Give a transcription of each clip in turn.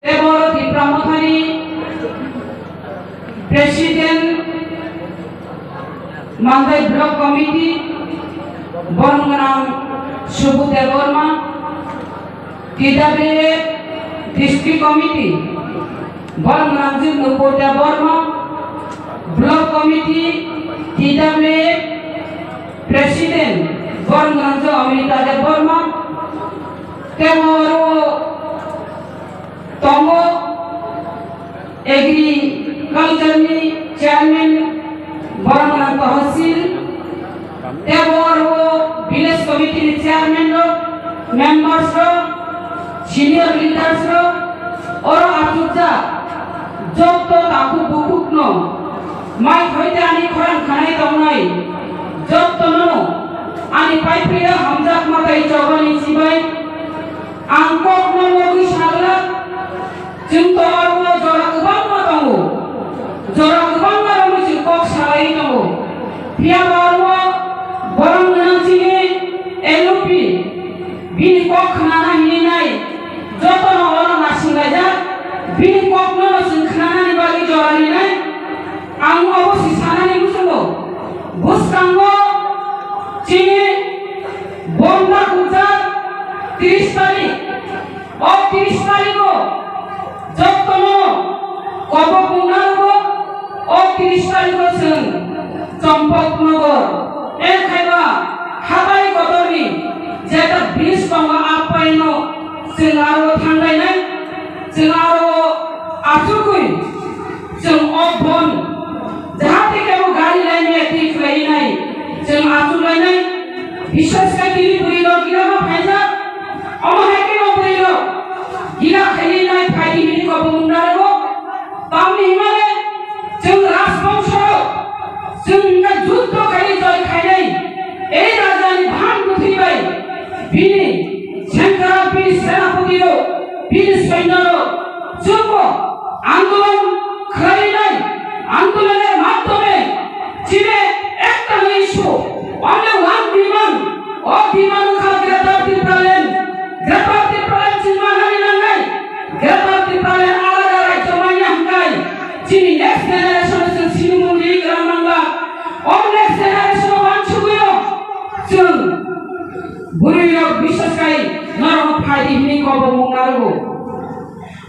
Tebor Dipramothani, President Mandai Block Committee, Bormanam Subhude Borma, TWA District Committee, Bormanam Nupota Borma, Block Committee, TWA President Bormanam Amrita Borma, Tebor Tongo Agriculture Chairman Bormanam Tahsil, Tebor Village Committee Chairman members senior leaders और आचुजा जब तो ताकू बुकुक no my होइते आनी खरान खानाय दंनाय जब तो नो आनी पाइप्रिया हमजाक माताय चौगनी सिबाय आंको नो मोगि सागला जों तो आरो जरा गोबां मा दंगो जरा गोबां मा दंगो जों कक सालाय दंगो पिया बारो बरं गोनांथिनि एलपि बिनि कक खाना हिनाय जतन अरन नासिंगायजा बिनि कक नो जों खानानि बागै जरानिनाय आं अबसि सानानि बुसंगो बुसकांगो चिनि बन्दा कुजा 30 तारिख और 30 तारिख को जब तनो कबो बुंनांगो और 30 तारिख को जों चम्पकनगर एखायबा हाबाय गतरनि जेटा ब्रिज दङ आपायनो जों आरो थांलायनाय जों आरो आथुकुय जों अबन जाहाथे केबो गाड़ी लायनाय ठीक लायनाय जों आथुलायनाय विशेष खायनि बुरिनो गिरामा फायजा अमहायकेनो बुरिनो गिरा खायनाय फायदि बिनि कबो मुंदारगो तामनि हिमाले जों राजबंश जों जुद्ध खायनि जय खायनाय ए राजानि भान गुथिबाय बिनि शंकरा बिनि सेनापतिरो बिनि सैन्यरो जोंबो आंदोलन खालायनाय आंदोलনের মাধ্যমে চীনে একটা ইস্যু অন্য ওয়ান বিমান ও বিমান গ্রেপ্তার চিনমানানি নাঙ্গাই গ্রেপ্তার আলাদা রাজ্য মাইয়া হাঙ্গাই চীনি নেক্সট জেনারেশন সিনুমুলি গ্রামাঙ্গা ও নেক্সট জেনারেশন ওয়ানসুগুলো जों बुरियो बिशेषकाय नरम फायदि हिनि कबो मुंगारगो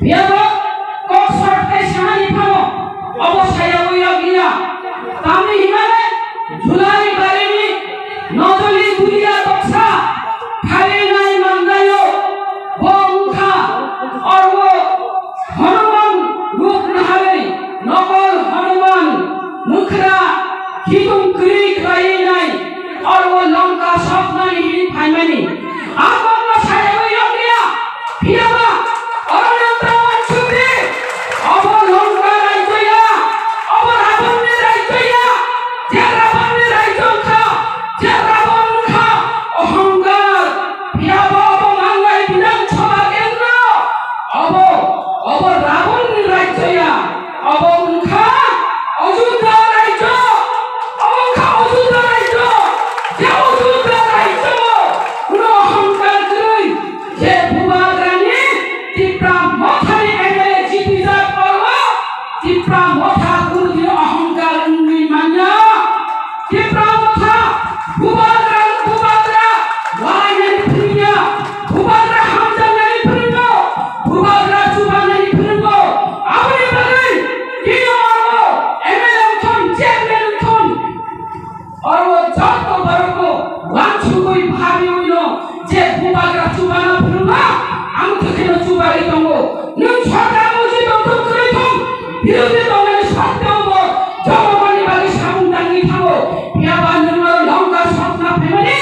बियाबो कक सरथाय सानानि फानो अबसायाव गैया तामनि हिमाले झुलारि बारिनि नजलि बुलिया दक्सा फारिनाय मांगायो बंखा और वो हनुमान रूप नहाले नकल हनुमान मुखरा खितुम क्री खायनाय और वो लंका स्वप्नानि हिनि फायमानि आगोन सायाव गैया फियाबा अरण्यत्रावन सुबि अब लंका राज्यया अब रावणनि राज्यया जे रावणनि राज्यखा जे रावणखा अहंकार फियाबा अब मांगाय विधानसभा केन्द्र अब रावणनि राज्यया अब उनखा अयोध्या राज्य अबखा अयोध्या राज्य जे अयोध्या राज्य कुनो अहंकार गै जे भुवाग्रानि टिप्रा मथानि एमएलए जिपि जा पर्व टिप्रा मथा कुनि अहंकार नि मान्या टिप्रा मथा भुवाग्रा वायनि फुनिया भुवाग्रा हामजानानि फुनियो भुवाग्रा जुबानानि फुनियो आबनि बागै कियो एमएलए थन चेयरमैन थन और वो जत बरको वानसुगै भाबि उइनो जे भुवाग्रा जुबाना फुनियो आं थखेनो जुबारि दंगो नों सरकार मुजि दंथो करै दं बिरोधि दंनि सत्तेबो जगमानि बागै सामुंदांनि थांगो बियाबा नोङो लंका स्वप्ना फेमानि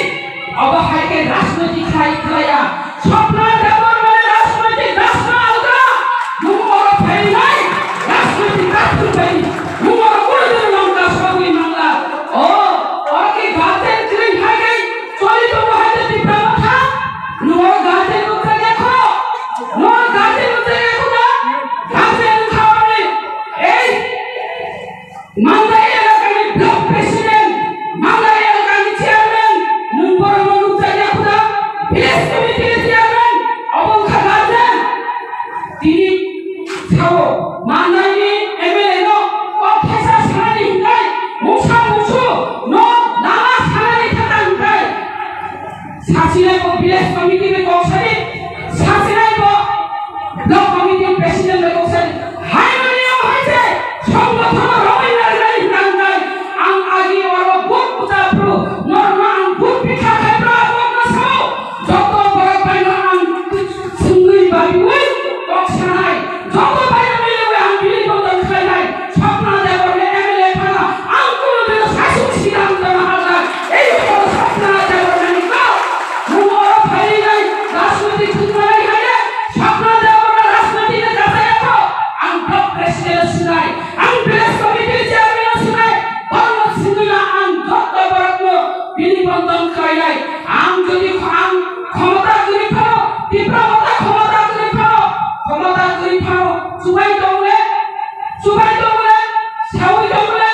अब हायके राजनैतिक खायखलाया स्वप्ना देवर माने राजनैतिक राष्ट्र आलगा नोङो फायनाय राजनैतिक राष्ट्र फाय नोङो कुलदि लंका स्वप्नि मांला ओ ओके गाते क्रै हायके चलि दं हायते टिप्रा माथा नोङो गाते उतरे देखो नोङो गाते उतरे देखो ना गाते खावनि ए 사오 만나니 에메레노 꺾해서 사나니 hinkai 무사 무수 너 나와 사나니 타다 hinkai 사실의 거 비례스 커미티의 꼭사리 사실의 거 커미티 프레시던트의 꼭사리 하이머니요 하이제 성도토로 로이나리가 hinkai ang agi waro buk putapru norma ang buk pikhakai bravo na sao joto barapai na ang sungui babiwai koksanai joto bai na milewe ang bilibondon khainai sapna deborne emele phana ang kuno dino sasuk sidang jana halda ei holo sapna deborne nikao mumoro phaigai rajnaitik khutmanai haile sapna deborne rajnaitik na jasayako ang block president sunai ang village committee chairman sunai bangla singula ang joto barakno bilibondon khainai ang jodi ang ক্ষমতা করি ফাও তীব্রতা ক্ষমতা করি ফাও ক্ষমতা করি ফাও সুবাই দমলে সাউই দমলে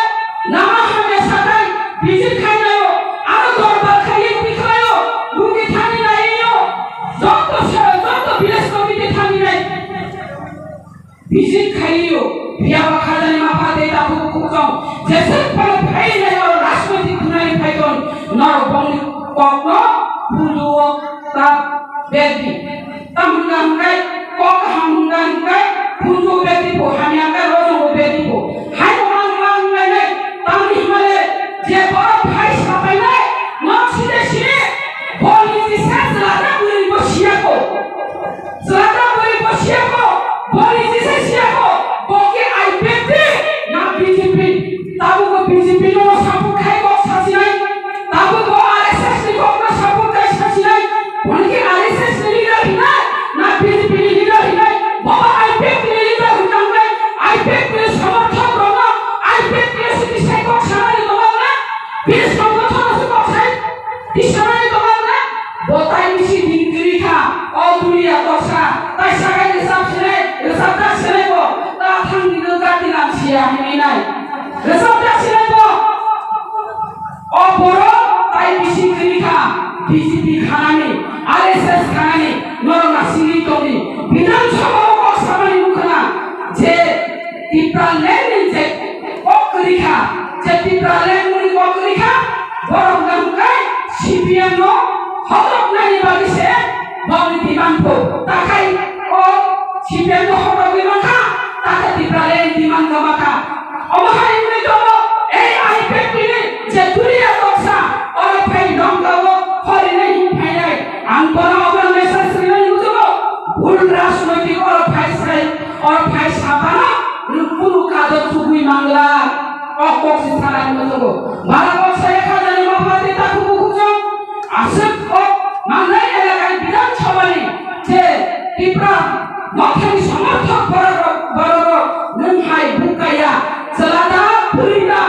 নামা হামে সাকাই বিজির খাইনায়ো আর দরবার খাইয়ে পিখায়ো রুগী থানি নাইও যত বিলেস কমিটি থানি নাই বিজির খাইও বিয়াবা খাজানি মাফাতে তাবু কুকম যেসে পরে ভাই নাই আর রাজনৈতিক খুনাই ফাইতন নর বংলি কক্ন বুজুও তা বেদি তামুঙ্গাঙ্গাই কক হামুঙ্গাঙ্গাই ফুজু বেদিবো হামিয়াঙ্গা রজো বেদিবো হাই মাঙ্গাঙ্গাই নাই তামনি হিমালে যে বড় ভাই সাপাই নাই নকশিদে শিরে বলিজি সাজলাটা বুরি বসিয়াকো জলাটা বুরি বসিয়াকো বলিজি সাজিয়াকো বকে আই বেদি না বিজেপি তাবুগো বিজেপি নো সাপু খাই কক সাজি নাই তাবুগো আরএসএস নি কক না সাপু খাই সাজি নাই उनके आरएसएस लीडर ही ना बीजेपी लीडर ही बाबा आईपीएफ लीडर हुनांगे आईपीएफ के समर्थक होना आईपीएफ के सिटी को छाने दबाने बीस संगठन से को छाने दिशाने दबाने बताई मिसी दिनगिरी था और दुनिया दोसा ताई सागे हिसाब से को ता थंग निगल का दिनाम सिया है नहीं रिजल्ट से को और बोरो ताई मिसी गिरी था बीजेपी खानाने आरएसएस खानाने नरमा सिंगी तोनी विधानसभा को सामने मुखना जे तिप्रालेन जे कोकरिखा जे तिप्रालेन मुनि कोकरिखा बरम गमकाय सीपीएम नो हदक नानि बागिसे बावनि दिमानखौ ताखाय ओ सीपीएम नो हदक दिमानखा ताखाय तिप्रालेन दिमान गमाखा अमहाय मुनि दङ ए आईपीएफनि जे दुनिया दक्सा और फाइ दंगावो हरिनै हिफायनाय आं बना अबन मेसेज सिनै नुजोबो भुल राजनैतिक और फाइ साबाना रुकुनु कादर सुगुइ मांगला अकक सिथारा नुजोबो मारा बक्साय खाजानि माफाति ताखु बुखुजों आसब अक मांगनाय एलाकाय बिधान सभानि जे तिप्रा नथानि समर्थक बरग नोंहाय बुकाया जलादा फुरिदा